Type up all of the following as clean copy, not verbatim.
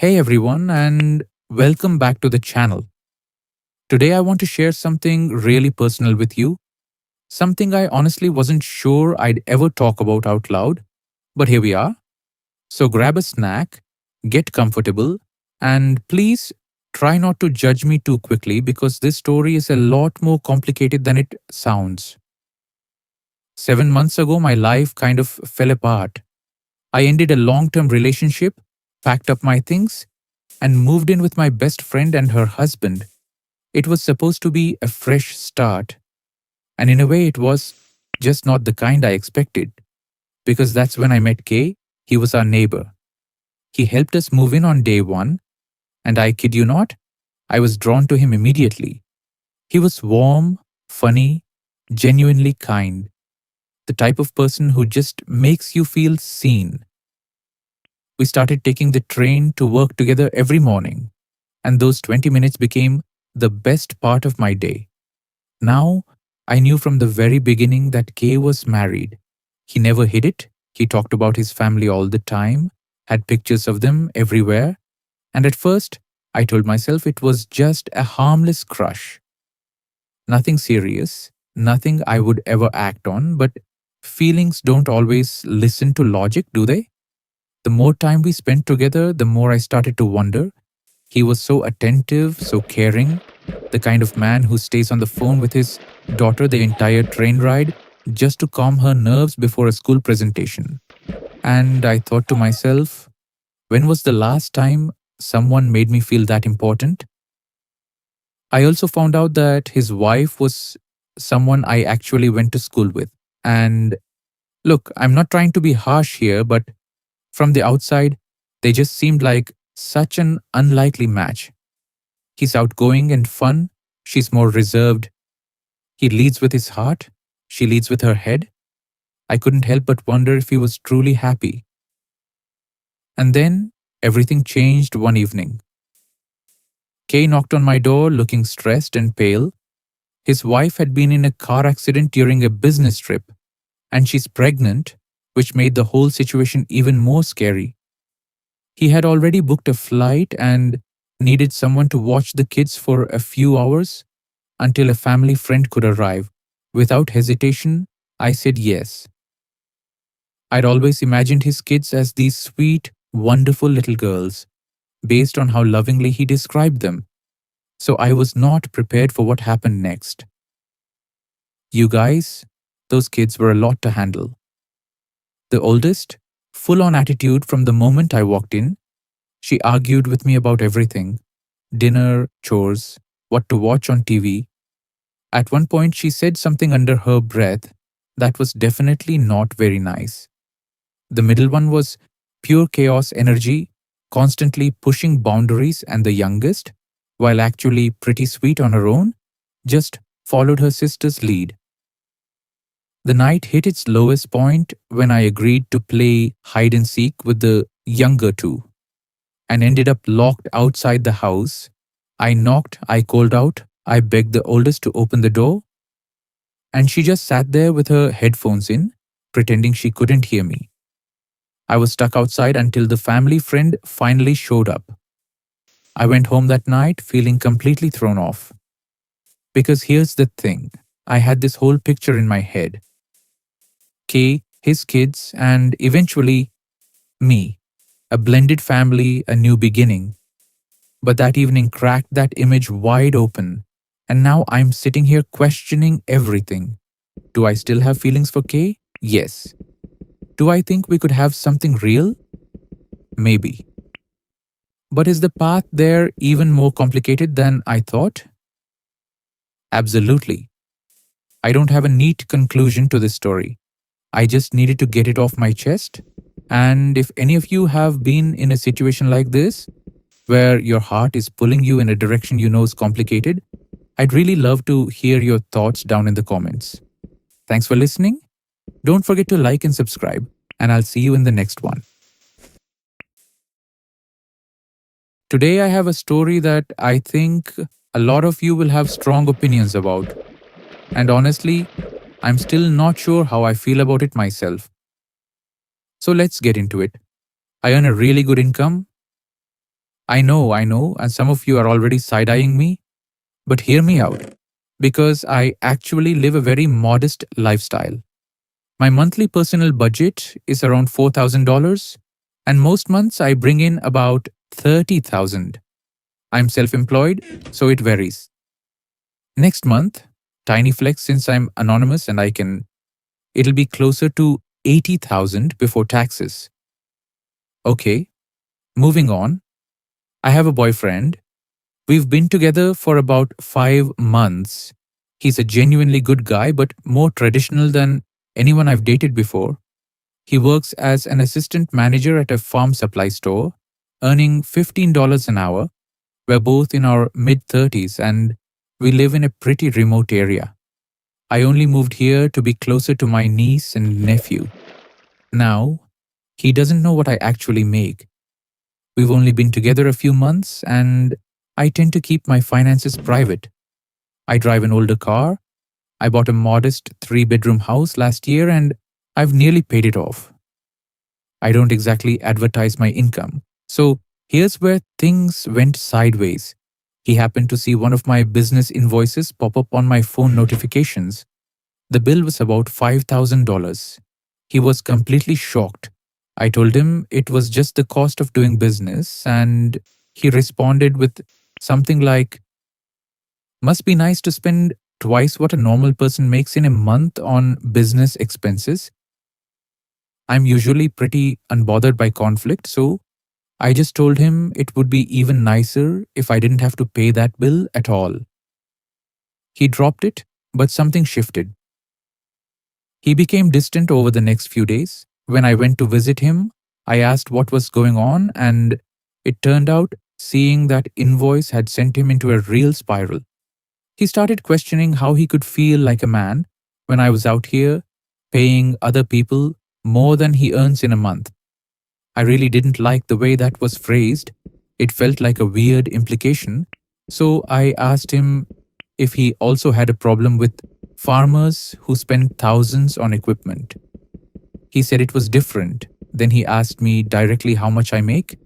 Hey everyone, and welcome back to the channel. Today I want to share something really personal with you, something I honestly wasn't sure I'd ever talk about out loud, but here we are. So grab a snack, get comfortable, and please try not to judge me too quickly because this story is a lot more complicated than it sounds. 7 months ago, my life kind of fell apart. I ended a long term relationship, packed up my things, and moved in with my best friend and her husband. It was supposed to be a fresh start, and in a way, it was just not the kind I expected. Because that's when I met Kay. He was our neighbor. He helped us move in on day one, and I kid you not, I was drawn to him immediately. He was warm, funny, genuinely kind, the type of person who just makes you feel seen. We started taking the train to work together every morning, and those 20 minutes became the best part of my day. Now, I knew from the very beginning that Kay was married. He never hid it. He talked about his family all the time, had pictures of them everywhere, and at first, I told myself it was just a harmless crush. Nothing serious, nothing I would ever act on, but feelings don't always listen to logic, do they? The more time we spent together, the more I started to wonder. He was so attentive, so caring, the kind of man who stays on the phone with his daughter the entire train ride just to calm her nerves before a school presentation. And I thought to myself, when was the last time someone made me feel that important? I also found out that his wife was someone I actually went to school with. And look, I'm not trying to be harsh here, but from the outside, they just seemed like such an unlikely match. He's outgoing and fun, she's more reserved. He leads with his heart, she leads with her head. I couldn't help but wonder if he was truly happy. And then everything changed one evening. Kay knocked on my door looking stressed and pale. His wife had been in a car accident during a business trip, and she's pregnant, which made the whole situation even more scary. He had already booked a flight and needed someone to watch the kids for a few hours until a family friend could arrive. Without hesitation, I said yes. I'd always imagined his kids as these sweet, wonderful little girls, based on how lovingly he described them. So I was not prepared for what happened next. You guys, those kids were a lot to handle. The oldest, full on attitude from the moment I walked in. She argued with me about everything: dinner, chores, what to watch on TV. At one point, she said something under her breath that was definitely not very nice. The middle one was pure chaos energy, constantly pushing boundaries, and the youngest, while actually pretty sweet on her own, just followed her sister's lead. The night hit its lowest point when I agreed to play hide and seek with the younger two and ended up locked outside the house. I knocked, I called out, I begged the oldest to open the door, and she just sat there with her headphones in, pretending she couldn't hear me. I was stuck outside until the family friend finally showed up. I went home that night feeling completely thrown off. Because here's the thing, I had this whole picture in my head: Kay, his kids, and eventually me. A blended family, a new beginning. But that evening cracked that image wide open, and now I'm sitting here questioning everything. Do I still have feelings for Kay? Yes. Do I think we could have something real? Maybe. But is the path there even more complicated than I thought? Absolutely. I don't have a neat conclusion to this story. I just needed to get it off my chest. And if any of you have been in a situation like this, where your heart is pulling you in a direction you know is complicated, I'd really love to hear your thoughts down in the comments. Thanks for listening. Don't forget to like and subscribe, and I'll see you in the next one. Today, I have a story that I think a lot of you will have strong opinions about. And honestly, I'm still not sure how I feel about it myself. So let's get into it. I earn a really good income. I know, and some of you are already side eyeing me, but hear me out because I actually live a very modest lifestyle. My monthly personal budget is around $4,000, and most months I bring in about 30,000. I'm self employed, so it varies. Next month, tiny flex since I'm anonymous and it'll be closer to 80,000 before taxes. Okay, moving on. I have a boyfriend. We've been together for about 5 months. He's a genuinely good guy, but more traditional than anyone I've dated before. He works as an assistant manager at a farm supply store, earning $15 an hour. We're both in our mid 30s and we live in a pretty remote area. I only moved here to be closer to my niece and nephew. Now, he doesn't know what I actually make. We've only been together a few months and I tend to keep my finances private. I drive an older car. I bought a modest 3 bedroom house last year and I've nearly paid it off. I don't exactly advertise my income. So here's where things went sideways. He happened to see one of my business invoices pop up on my phone notifications. The bill was about $5,000. He was completely shocked. I told him it was just the cost of doing business, and he responded with something like, "Must be nice to spend twice what a normal person makes in a month on business expenses." I'm usually pretty unbothered by conflict, so I just told him it would be even nicer if I didn't have to pay that bill at all. He dropped it, but something shifted. He became distant over the next few days. When I went to visit him, I asked what was going on, and it turned out seeing that invoice had sent him into a real spiral. He started questioning how he could feel like a man when I was out here paying other people more than he earns in a month. I really didn't like the way that was phrased. It felt like a weird implication. So I asked him if he also had a problem with farmers who spend thousands on equipment. He said it was different. Then he asked me directly how much I make.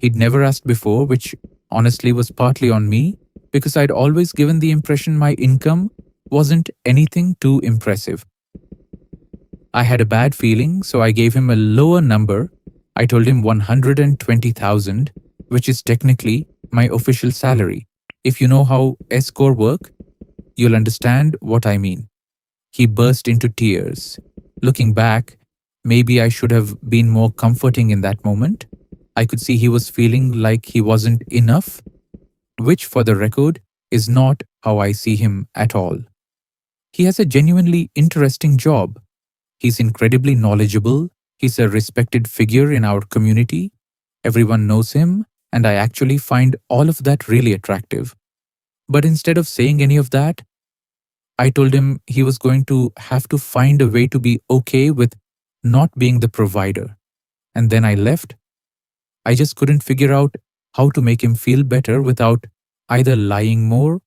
He'd never asked before, which honestly was partly on me because I'd always given the impression my income wasn't anything too impressive. I had a bad feeling, so I gave him a lower number. I told him 120,000, which is technically my official salary. If you know how S-Corps work, you'll understand what I mean. He burst into tears. Looking back, maybe I should have been more comforting in that moment. I could see he was feeling like he wasn't enough, which, for the record, is not how I see him at all. He has a genuinely interesting job. He's incredibly knowledgeable. He's a respected figure in our community. Everyone knows him, and I actually find all of that really attractive. But instead of saying any of that, I told him he was going to have to find a way to be okay with not being the provider. And then I left. I just couldn't figure out how to make him feel better without either lying more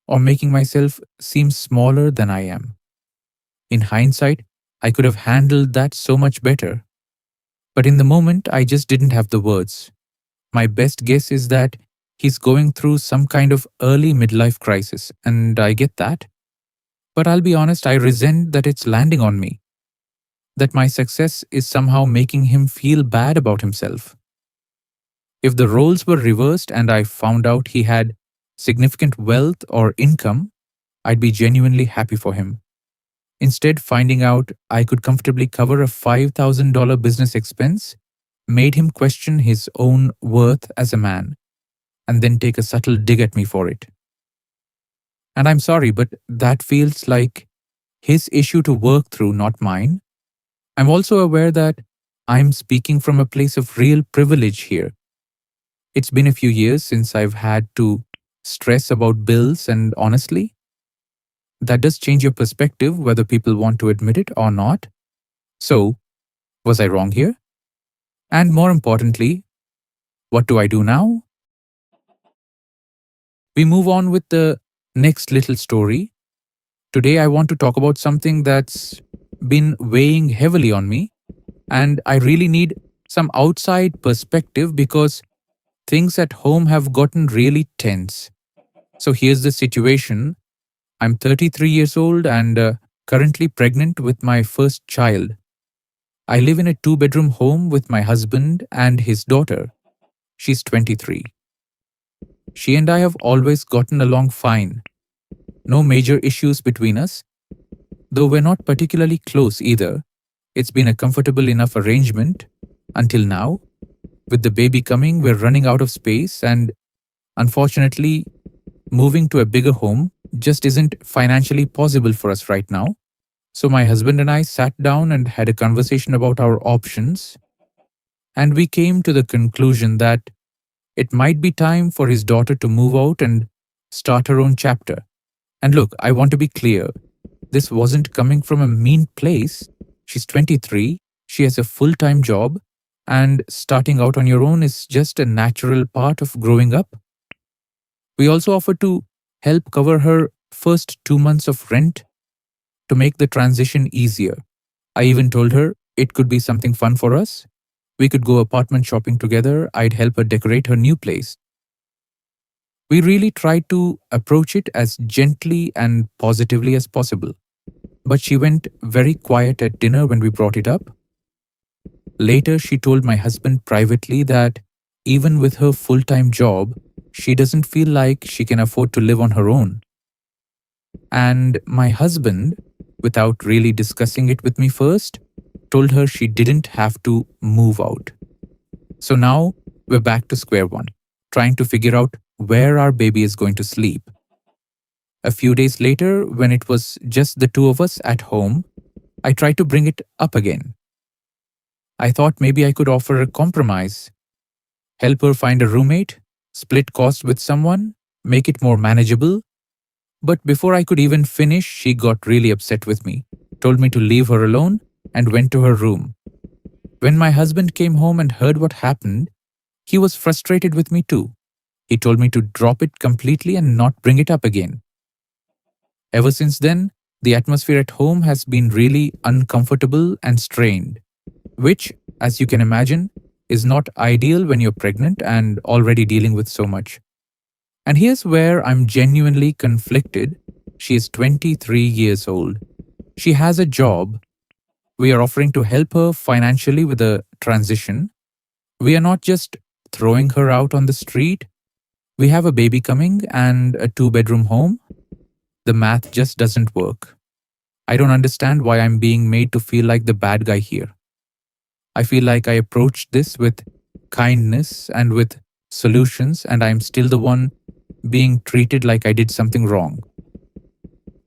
or making myself seem smaller than I am. In hindsight, I could have handled that so much better. But in the moment, I just didn't have the words. My best guess is that he's going through some kind of early midlife crisis, and I get that. But I'll be honest, I resent that it's landing on me, that my success is somehow making him feel bad about himself. If the roles were reversed and I found out he had significant wealth or income, I'd be genuinely happy for him. Instead, finding out I could comfortably cover a $5,000 business expense made him question his own worth as a man, and then take a subtle dig at me for it. And I'm sorry, but that feels like his issue to work through, not mine. I'm also aware that I'm speaking from a place of real privilege here. It's been a few years since I've had to stress about bills, and honestly, that does change your perspective whether people want to admit it or not. So, was I wrong here? And more importantly, what do I do now? We move on with the next little story. Today, I want to talk about something that's been weighing heavily on me, and I really need some outside perspective because things at home have gotten really tense. So here's the situation. I'm 33 years old and currently pregnant with my first child. I live in a two-bedroom home with my husband and his daughter. She's 23. She and I have always gotten along fine. No major issues between us, though we're not particularly close either. It's been a comfortable enough arrangement until now. With the baby coming, we're running out of space, and unfortunately, moving to a bigger home just isn't financially possible for us right now. So, my husband and I sat down and had a conversation about our options, and we came to the conclusion that it might be time for his daughter to move out and start her own chapter. And look, I want to be clear, this wasn't coming from a mean place. She's 23, she has a full time job, and starting out on your own is just a natural part of growing up. We also offered to help cover her first 2 months of rent to make the transition easier. I even told her it could be something fun for us. We could go apartment shopping together. I'd help her decorate her new place. We really tried to approach it as gently and positively as possible. But she went very quiet at dinner when we brought it up. Later, she told my husband privately that even with her full time job, she doesn't feel like she can afford to live on her own. And my husband, without really discussing it with me first, told her she didn't have to move out. So now we're back to square one, trying to figure out where our baby is going to sleep. A few days later, when it was just the two of us at home, I tried to bring it up again. I thought maybe I could offer a compromise, help her find a roommate, split costs with someone, make it more manageable. But before I could even finish, she got really upset with me, told me to leave her alone, and went to her room. When my husband came home and heard what happened, he was frustrated with me too. He told me to drop it completely and not bring it up again. Ever since then, the atmosphere at home has been really uncomfortable and strained, which, as you can imagine, is not ideal when you're pregnant and already dealing with so much. And here's where I'm genuinely conflicted. She is 23 years old. She has a job. We are offering to help her financially with the transition. We are not just throwing her out on the street. We have a baby coming and a two-bedroom home. The math just doesn't work. I don't understand why I'm being made to feel like the bad guy here. I feel like I approached this with kindness and with solutions, and I'm still the one being treated like I did something wrong.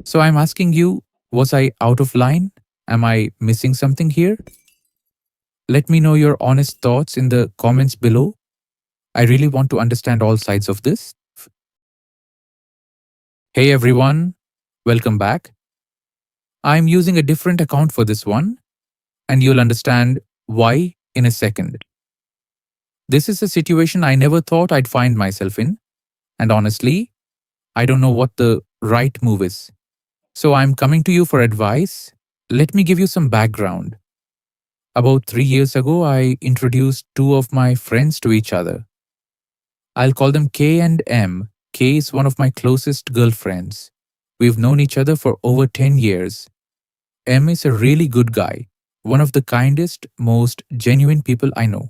So I'm asking you, was I out of line? Am I missing something here? Let me know your honest thoughts in the comments below. I really want to understand all sides of this. Hey everyone, welcome back. I'm using a different account for this one, and you'll understand why in a second. This is a situation I never thought I'd find myself in, and honestly, I don't know what the right move is. So I'm coming to you for advice. Let me give you some background. About 3 years ago, I introduced two of my friends to each other. I'll call them K and M. K is one of my closest girlfriends. We've known each other for over 10 years. M is a really good guy, one of the kindest, most genuine people I know.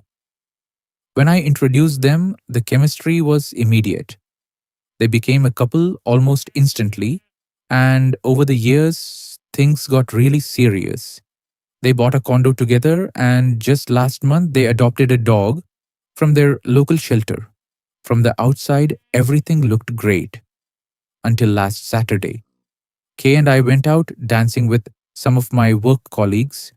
When I introduced them, the chemistry was immediate. They became a couple almost instantly, and over the years, things got really serious. They bought a condo together, and just last month, they adopted a dog from their local shelter. From the outside, everything looked great until last Saturday. Kay and I went out dancing with some of my work colleagues.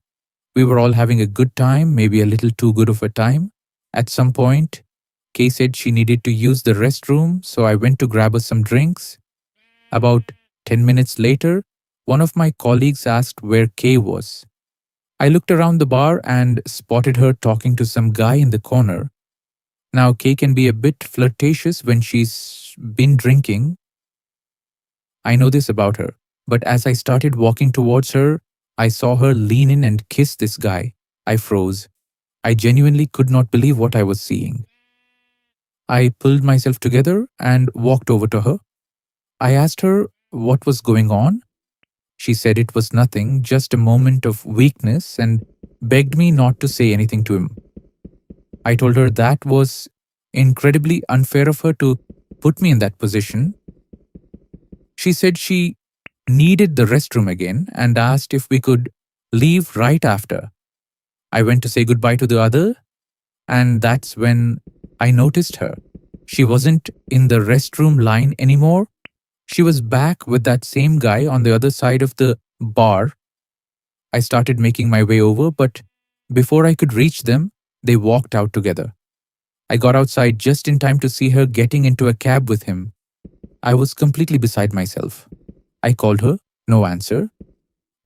We were all having a good time, maybe a little too good of a time. At some point, Kay said she needed to use the restroom, so I went to grab her some drinks. About 10 minutes later, one of my colleagues asked where Kay was. I looked around the bar and spotted her talking to some guy in the corner. Now, Kay can be a bit flirtatious when she's been drinking. I know this about her, but as I started walking towards her, I saw her lean in and kiss this guy. I froze. I genuinely could not believe what I was seeing. I pulled myself together and walked over to her. I asked her what was going on. She said it was nothing, just a moment of weakness, and begged me not to say anything to him. I told her that was incredibly unfair of her to put me in that position. She said she needed the restroom again and asked if we could leave right after. I went to say goodbye to the other, and that's when I noticed her. She wasn't in the restroom line anymore. She was back with that same guy on the other side of the bar. I started making my way over, but before I could reach them, they walked out together. I got outside just in time to see her getting into a cab with him. I was completely beside myself. I called her, no answer.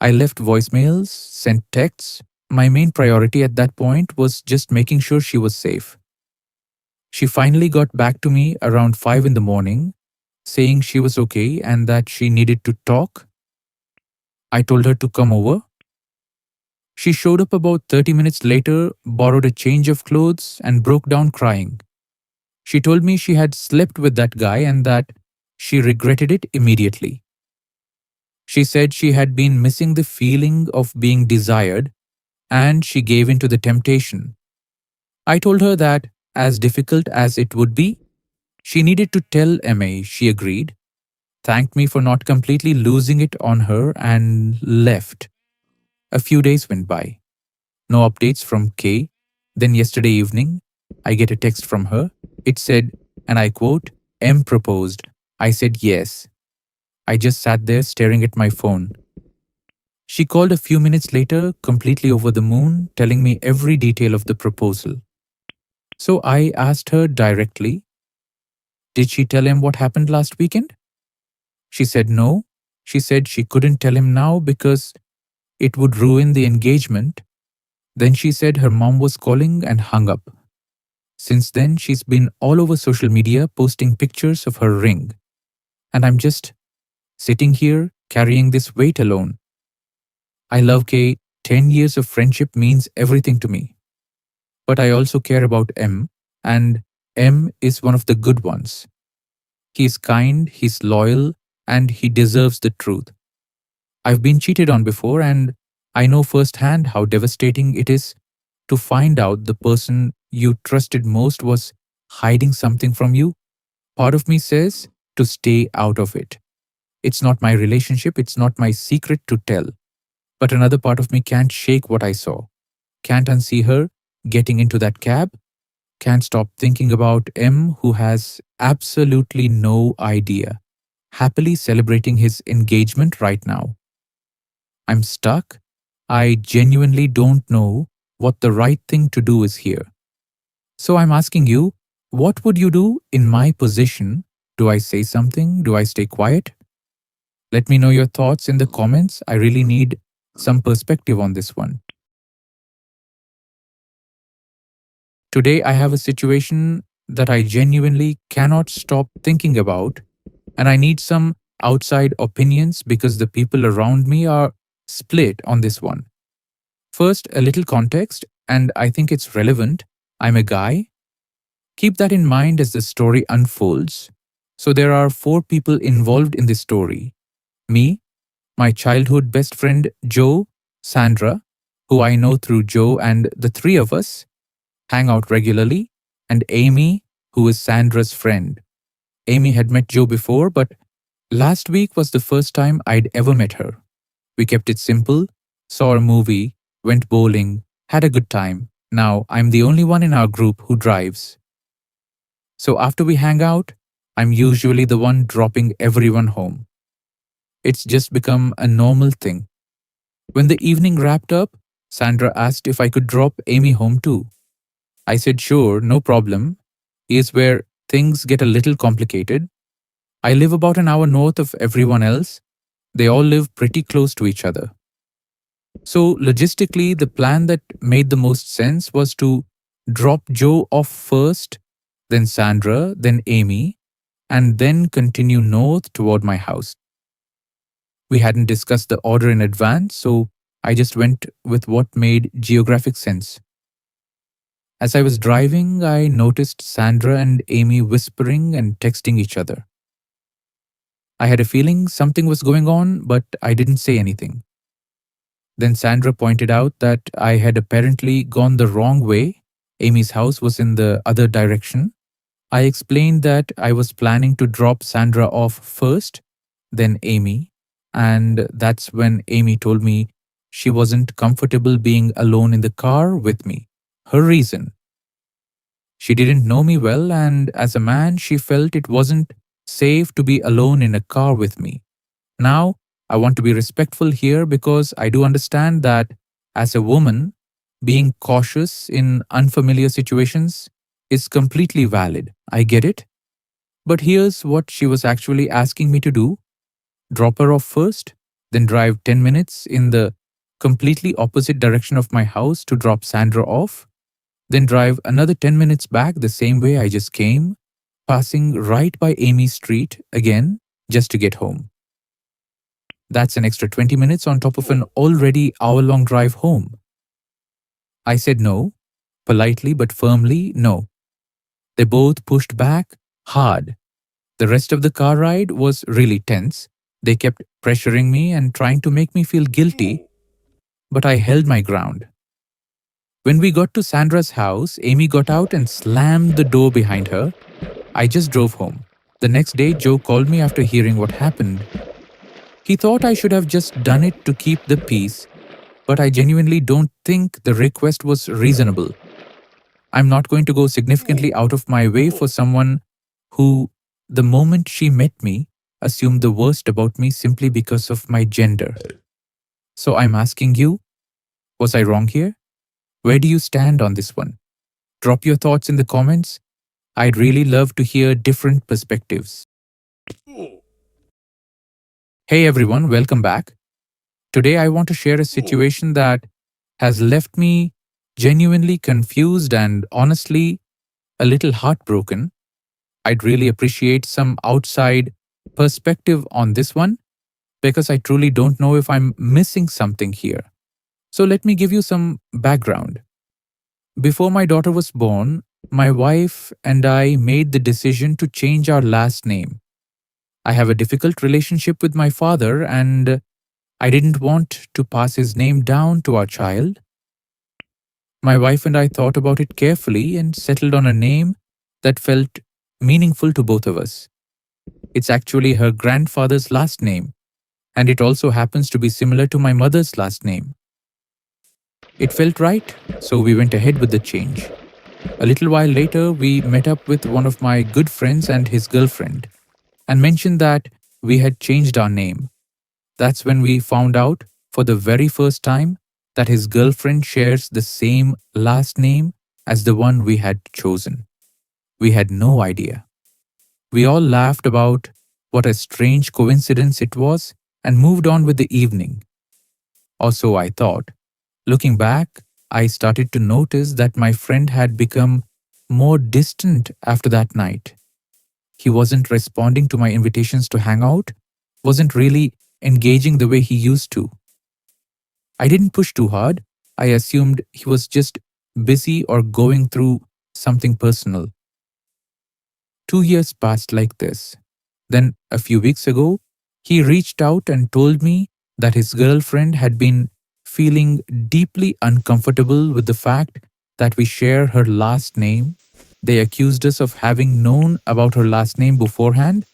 I left voicemails, sent texts. My main priority at that point was just making sure she was safe. She finally got back to me around 5 in the morning, saying she was okay and that she needed to talk. I told her to come over. She showed up about 30 minutes later, borrowed a change of clothes, and broke down crying. She told me she had slept with that guy and that she regretted it immediately. She said she had been missing the feeling of being desired and she gave in to the temptation. I told her that, as difficult as it would be, she needed to tell MA. She agreed, thanked me for not completely losing it on her, and left. A few days went by. No updates from Kay. Then yesterday evening, I get a text from her. It said, and I quote, M proposed. I said yes. I just sat there staring at my phone. She called a few minutes later, completely over the moon, telling me every detail of the proposal. So I asked her directly, did she tell him what happened last weekend? She said no. She said she couldn't tell him now because it would ruin the engagement. Then she said her mom was calling and hung up. Since then, she's been all over social media posting pictures of her ring. And I'm just sitting here carrying this weight alone. I love Kay. 10 years of friendship means everything to me. But I also care about M, and M is one of the good ones. He's kind, he's loyal, and he deserves the truth. I've been cheated on before, and I know firsthand how devastating it is to find out the person you trusted most was hiding something from you. Part of me says to stay out of it. It's not my relationship, it's not my secret to tell. But another part of me can't shake what I saw. Can't unsee her getting into that cab. Can't stop thinking about M, who has absolutely no idea, happily celebrating his engagement right now. I'm stuck. I genuinely don't know what the right thing to do is here. So I'm asking you, what would you do in my position? Do I say something? Do I stay quiet? Let me know your thoughts in the comments. I really need some perspective on this one. Today, I have a situation that I genuinely cannot stop thinking about, and I need some outside opinions because the people around me are split on this one. First, a little context, and I think it's relevant. I'm a guy. Keep that in mind as the story unfolds. So, there are 4 people involved in this story: me, my childhood best friend Joe, Sandra, who I know through Joe, and the 3 of us hang out regularly, and Amy, who is Sandra's friend. Amy had met Joe before, but last week was the first time I'd ever met her. We kept it simple, saw a movie, went bowling, had a good time. Now I'm the only one in our group who drives. So after we hang out, I'm usually the one dropping everyone home. It's just become a normal thing. When the evening wrapped up, Sandra asked if I could drop Amy home too. I said sure, no problem. Here's where things get a little complicated. I live about an hour north of everyone else. They all live pretty close to each other. So logistically, the plan that made the most sense was to drop Joe off first, then Sandra, then Amy, and then continue north toward my house. We hadn't discussed the order in advance, so I just went with what made geographic sense. As I was driving, I noticed Sandra and Amy whispering and texting each other. I had a feeling something was going on, but I didn't say anything. Then Sandra pointed out that I had apparently gone the wrong way. Amy's house was in the other direction. I explained that I was planning to drop Sandra off first, then Amy, and that's when Amy told me she wasn't comfortable being alone in the car with me. Her reason: she didn't know me well, and as a man, she felt it wasn't safe to be alone in a car with me. Now, I want to be respectful here because I do understand that as a woman, being cautious in unfamiliar situations is completely valid. I get it. But here's what she was actually asking me to do: drop her off first, then drive 10 minutes in the completely opposite direction of my house to drop Sandra off, then drive another 10 minutes back the same way I just came, passing right by Amy's street again just to get home. That's an extra 20 minutes on top of an already hour-long drive home. I said no, politely but firmly no. They both pushed back hard. The rest of the car ride was really tense. They kept pressuring me and trying to make me feel guilty, but I held my ground. When we got to Sandra's house, Amy got out and slammed the door behind her. I just drove home. The next day, Joe called me after hearing what happened. He thought I should have just done it to keep the peace, but I genuinely don't think the request was reasonable. I'm not going to go significantly out of my way for someone who, the moment she met me, assumed the worst about me simply because of my gender. So I'm asking you, was I wrong here? Where do you stand on this one? Drop your thoughts in the comments. I'd really love to hear different perspectives. Hey everyone, welcome back. Today I want to share a situation that has left me genuinely confused and honestly a little heartbroken. I'd really appreciate some outside perspective on this one because I truly don't know if I'm missing something here. So let me give you some background. Before my daughter was born, my wife and I made the decision to change our last name. I have a difficult relationship with my father, and I didn't want to pass his name down to our child. My wife and I thought about it carefully and settled on a name that felt meaningful to both of us. It's actually her grandfather's last name, and it also happens to be similar to my mother's last name. It felt right, so we went ahead with the change. A little while later, we met up with one of my good friends and his girlfriend and mentioned that we had changed our name. That's when we found out for the very first time that his girlfriend shares the same last name as the one we had chosen. We had no idea. We all laughed about what a strange coincidence it was and moved on with the evening. Or so I thought. Looking back, I started to notice that my friend had become more distant after that night. He wasn't responding to my invitations to hang out, wasn't really engaging the way he used to. I didn't push too hard. I assumed he was just busy or going through something personal. 2 years passed like this. Then, a few weeks ago, he reached out and told me that his girlfriend had been feeling deeply uncomfortable with the fact that we share her last name. They accused us of having known about her last name beforehand.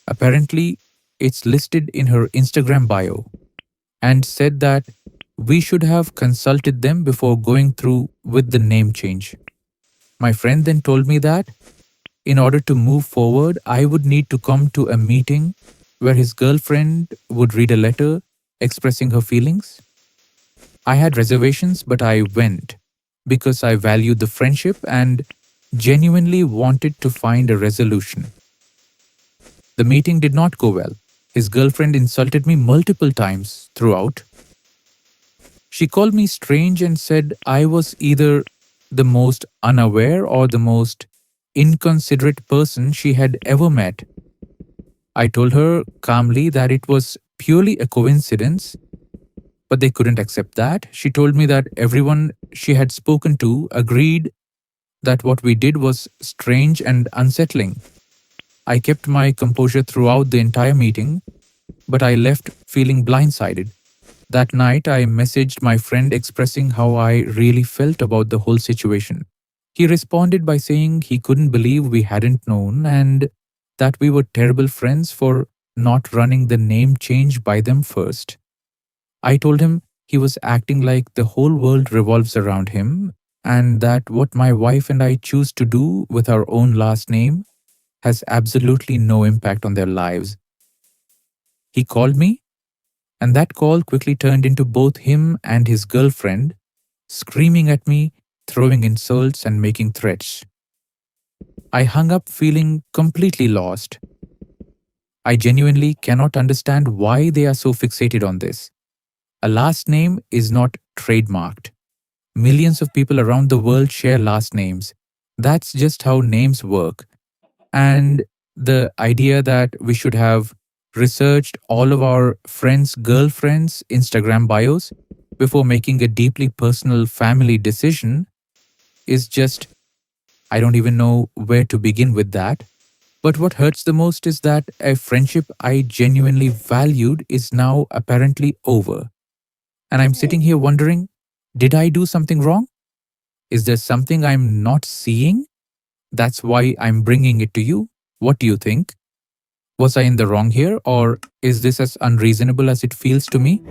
Apparently, it's listed in her Instagram bio, and said that we should have consulted them before going through with the name change. My friend then told me that in order to move forward, I would need to come to a meeting where his girlfriend would read a letter expressing her feelings. I had reservations, but I went because I valued the friendship and genuinely wanted to find a resolution. The meeting did not go well. His girlfriend insulted me multiple times throughout. She called me strange and said I was either the most unaware or the most inconsiderate person she had ever met. I told her calmly that it was purely a coincidence, but they couldn't accept that. She told me that everyone she had spoken to agreed that what we did was strange and unsettling. I kept my composure throughout the entire meeting, but I left feeling blindsided. That night, I messaged my friend expressing how I really felt about the whole situation. He responded by saying he couldn't believe we hadn't known and that we were terrible friends for not running the name change by them first. I told him he was acting like the whole world revolves around him and that what my wife and I choose to do with our own last name has absolutely no impact on their lives. He called me, and that call quickly turned into both him and his girlfriend screaming at me, throwing insults, and making threats. I hung up feeling completely lost. I genuinely cannot understand why they are so fixated on this. A last name is not trademarked. Millions of people around the world share last names. That's just how names work. And the idea that we should have researched all of our friends' girlfriends' Instagram bios before making a deeply personal family decision is just, I don't even know where to begin with that. But what hurts the most is that a friendship I genuinely valued is now apparently over. And I'm sitting here wondering, did I do something wrong? Is there something I'm not seeing? That's why I'm bringing it to you. What do you think? Was I in the wrong here, or is this as unreasonable as it feels to me?